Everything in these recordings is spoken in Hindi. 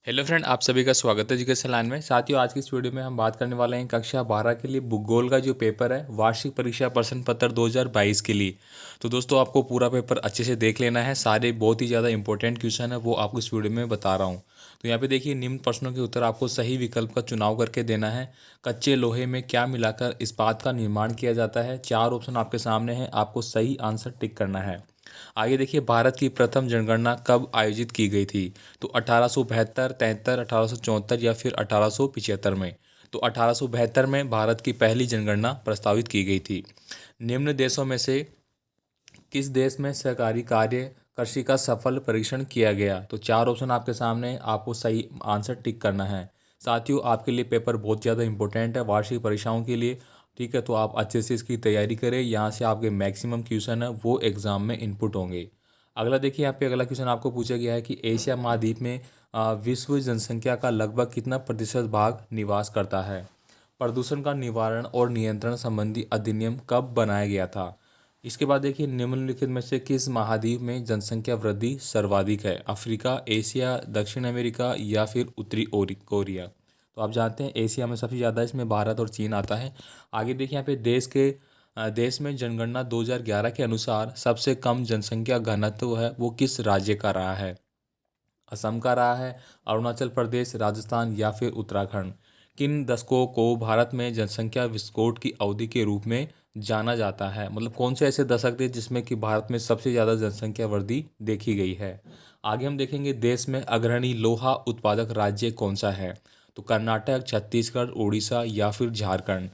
हेलो फ्रेंड, आप सभी का स्वागत है एजुकेशन लाइन में। साथियों, आज की इस वीडियो में हम बात करने वाले हैं कक्षा 12 के लिए भूगोल का जो पेपर है, वार्षिक परीक्षा प्रश्न पत्र 2022 के लिए। तो दोस्तों, आपको पूरा पेपर अच्छे से देख लेना है। सारे बहुत ही ज़्यादा इंपॉर्टेंट क्वेश्चन है, वो आपको इस वीडियो में बता रहा हूँ। तो यहाँ पे देखिए, निम्न प्रश्नों के उत्तर आपको सही विकल्प का चुनाव करके देना है। कच्चे लोहे में क्या मिलाकर इस्पात का निर्माण किया जाता है? 4 ऑप्शन आपके सामने हैं, आपको सही आंसर टिक करना है। आगे देखिए, भारत की प्रथम जनगणना कब आयोजित की गई थी? तो 1872, 73, 1874 या फिर 1875 में। तो 1872 में भारत की पहली जनगणना प्रस्तावित की गई थी। निम्न देशों में से किस देश में सहकारी कार्य कृषि का सफल परीक्षण किया गया? तो 4 ऑप्शन आपके सामने, आपको सही आंसर टिक करना है। साथियों, आपके लिए पेपर बहुत ज़्यादा इंपॉर्टेंट है वार्षिक परीक्षाओं के लिए। ठीक है, तो आप अच्छे से इसकी तैयारी करें। यहाँ से आपके मैक्सिमम क्वेश्चन है वो एग्ज़ाम में इनपुट होंगे। अगला देखिए, यहाँ पे अगला क्वेश्चन आपको पूछा गया है कि एशिया महाद्वीप में विश्व जनसंख्या का लगभग कितना प्रतिशत भाग निवास करता है? प्रदूषण का निवारण और नियंत्रण संबंधी अधिनियम कब बनाया गया था? इसके बाद देखिए, निम्नलिखित में से किस महाद्वीप में जनसंख्या वृद्धि सर्वाधिक है? अफ्रीका, एशिया, दक्षिण अमेरिका या फिर उत्तरी कोरिया? तो आप जानते हैं एशिया में सबसे ज़्यादा इसमें भारत और चीन आता है। आगे देखिए, यहाँ पे देश में जनगणना 2011 के अनुसार सबसे कम जनसंख्या घनत्व है वो किस राज्य का रहा है? असम का रहा है, अरुणाचल प्रदेश, राजस्थान या फिर उत्तराखंड? किन दशकों को भारत में जनसंख्या विस्फोट की अवधि के रूप में जाना जाता है? मतलब कौन से ऐसे दशक थे जिसमें कि भारत में सबसे ज़्यादा जनसंख्या वृद्धि देखी गई है? आगे हम देखेंगे, देश में अग्रणी लोहा उत्पादक राज्य कौन सा है? तो कर्नाटक, छत्तीसगढ़, उड़ीसा या फिर झारखंड?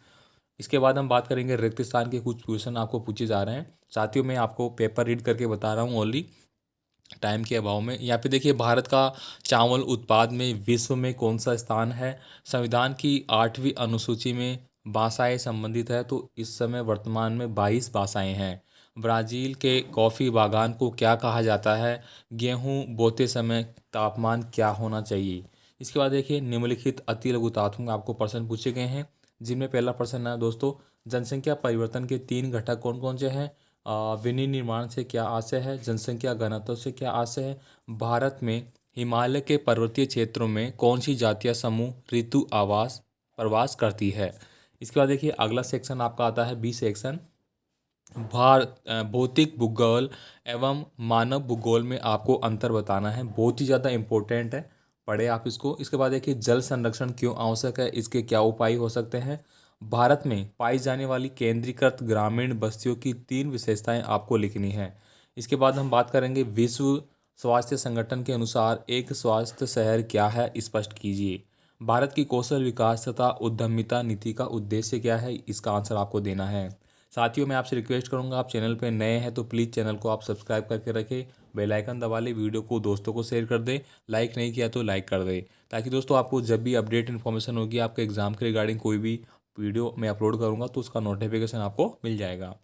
इसके बाद हम बात करेंगे रेगिस्तान के कुछ क्वेश्चन आपको पूछे जा रहे हैं। साथियों, मैं आपको पेपर रीड करके बता रहा हूँ ओनली, टाइम के अभाव में। यहाँ पे देखिए, भारत का चावल उत्पाद में विश्व में कौन सा स्थान है? संविधान की 8वीं अनुसूची में भाषाएं संबंधित है, तो इस समय वर्तमान में 22 भाषाएं हैं। ब्राज़ील के कॉफ़ी बागान को क्या कहा जाता है? गेहूं बोते समय तापमान क्या होना चाहिए? इसके बाद देखिए, निम्नलिखित अति लघुतात्मक आपको प्रश्न पूछे गए हैं, जिनमें पहला प्रश्न है दोस्तों, जनसंख्या परिवर्तन के 3 घटक कौन कौन से हैं? विनिर्माण से क्या आशय है? जनसंख्या घनत्व से क्या आशय है? भारत में हिमालय के पर्वतीय क्षेत्रों में कौन सी जातीय समूह ऋतु आवास प्रवास करती है? इसके बाद देखिए, अगला सेक्शन आपका आता है बी सेक्शन। भौतिक भूगोल एवं मानव भूगोल में आपको अंतर बताना है। बहुत ही ज़्यादा इंपॉर्टेंट है, पढ़े आप इसको। इसके बाद देखिए, जल संरक्षण क्यों आवश्यक है? इसके क्या उपाय हो सकते हैं? भारत में पाई जाने वाली केंद्रीकृत ग्रामीण बस्तियों की 3 विशेषताएं आपको लिखनी है। इसके बाद हम बात करेंगे, विश्व स्वास्थ्य संगठन के अनुसार एक स्वास्थ्य शहर क्या है? स्पष्ट कीजिए। भारत की कौशल विकास तथा उद्यमिता नीति का उद्देश्य क्या है? इसका आंसर आपको देना है। साथियों, मैं आपसे रिक्वेस्ट करूंगा, आप चैनल पर नए हैं तो प्लीज़ चैनल को आप सब्सक्राइब करके रखें, बेल आइकन दबा लें, वीडियो को दोस्तों को शेयर कर दें, लाइक नहीं किया तो लाइक कर दें, ताकि दोस्तों आपको जब भी अपडेट इन्फॉर्मेशन होगी आपके एग्जाम के रिगार्डिंग, कोई भी वीडियो मैं अपलोड करूंगा तो उसका नोटिफिकेशन आपको मिल जाएगा।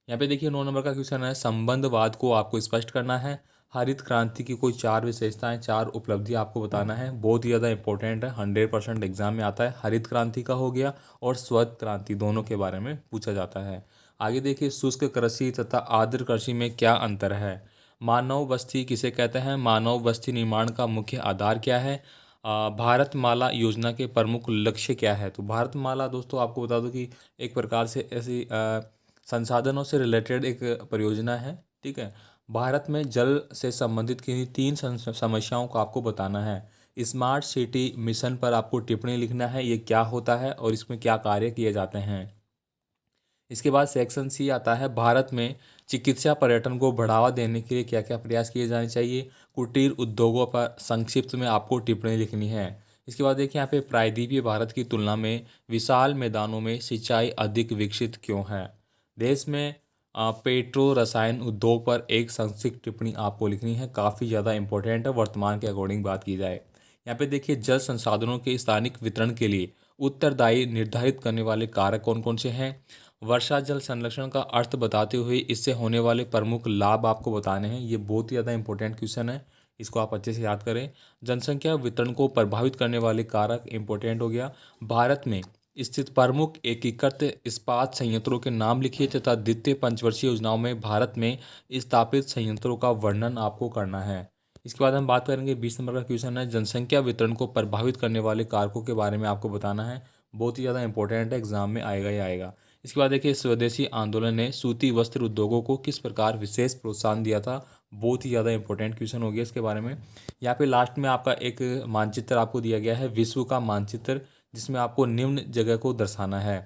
यहाँ पे देखिए, 9 नंबर का क्वेश्चन है, संबंधवाद को आपको स्पष्ट करना है। हरित क्रांति की कोई 4 विशेषताएं, 4 उपलब्धि आपको बताना है। बहुत ही ज़्यादा इंपॉर्टेंट है, 100% एग्जाम में आता है। हरित क्रांति का हो गया और श्वेत क्रांति, दोनों के बारे में पूछा जाता है। आगे देखिए, शुष्क कृषि तथा आर्द्र कृषि में क्या अंतर है? मानव बस्ती किसे कहते हैं? मानव बस्ती निर्माण का मुख्य आधार क्या है? भारतमाला योजना के प्रमुख लक्ष्य क्या है? तो भारतमाला दोस्तों, आपको बता दूं कि एक प्रकार से ऐसी संसाधनों से रिलेटेड एक परियोजना है। ठीक है, भारत में जल से संबंधित किन्हीं 3 समस्याओं को आपको बताना है। स्मार्ट सिटी मिशन पर आपको टिप्पणी लिखना है, ये क्या होता है और इसमें क्या कार्य किए जाते हैं। इसके बाद सेक्शन सी आता है, भारत में चिकित्सा पर्यटन को बढ़ावा देने के लिए क्या क्या प्रयास किए जाने चाहिए? कुटीर उद्योगों पर संक्षिप्त में आपको टिप्पणी लिखनी है। इसके बाद देखिए, यहाँ पे प्रायद्वीपीय भारत की तुलना में विशाल मैदानों में सिंचाई अधिक विकसित क्यों है? देश में पेट्रो रसायन उद्योग पर एक संक्षिप्त टिप्पणी आपको लिखनी है, काफ़ी ज़्यादा इंपॉर्टेंट है वर्तमान के अकॉर्डिंग बात की जाए। यहाँ पे देखिए, जल संसाधनों के स्थानिक वितरण के लिए उत्तरदायी निर्धारित करने वाले कारक कौन कौन से हैं? वर्षा जल संरक्षण का अर्थ बताते हुए इससे होने वाले प्रमुख लाभ आपको बताने हैं। ये बहुत ही ज़्यादा इंपॉर्टेंट क्वेश्चन है, इसको आप अच्छे से याद करें। जनसंख्या वितरण को प्रभावित करने वाले कारक इंपॉर्टेंट हो गया। भारत में स्थित प्रमुख एकीकृत इस्पात संयंत्रों के नाम लिखिए तथा द्वितीय पंचवर्षीय योजनाओं में भारत में स्थापित संयंत्रों का वर्णन आपको करना है। इसके बाद हम बात करेंगे 20 नंबर का क्वेश्चन है, जनसंख्या वितरण को प्रभावित करने वाले कारकों के बारे में आपको बताना है। बहुत ही ज़्यादा इंपॉर्टेंट है, एग्जाम में आएगा ही आएगा। इसके बाद देखिए, स्वदेशी आंदोलन ने सूती वस्त्र उद्योगों को किस प्रकार विशेष प्रोत्साहन दिया था। बहुत ही ज़्यादा इंपॉर्टेंट क्वेश्चन हो गया इसके बारे में। यहाँ पे लास्ट में आपका एक मानचित्र आपको दिया गया है, विश्व का मानचित्र, जिसमें आपको निम्न जगह को दर्शाना है: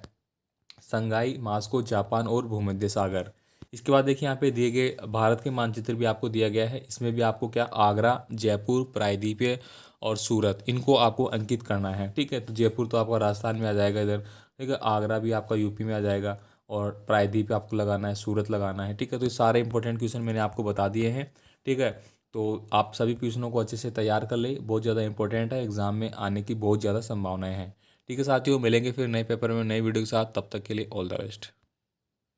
संगाई, मास्को, जापान और भूमध्य सागर। इसके बाद देखिए, यहाँ पे दिए गए भारत के मानचित्र भी आपको दिया गया है। इसमें भी आपको क्या, आगरा, जयपुर, प्रायद्वीपीय और सूरत, इनको आपको अंकित करना है। ठीक है, तो जयपुर तो आपका राजस्थान में आ जाएगा इधर। ठीक है, आगरा भी आपका यूपी में आ जाएगा, और प्रायद्वीप आपको लगाना है, सूरत लगाना है। ठीक है, तो ये सारे इंपॉर्टेंट क्वेश्चन मैंने आपको बता दिए हैं। ठीक है, तो आप सभी क्वेश्चनों को अच्छे से तैयार कर ले, बहुत ज़्यादा इंपॉर्टेंट है, एग्जाम में आने की बहुत ज़्यादा संभावनाएं हैं। ठीक है साथियों, मिलेंगे फिर नए पेपर में नई वीडियो के साथ, तब तक के लिए ऑल द बेस्ट।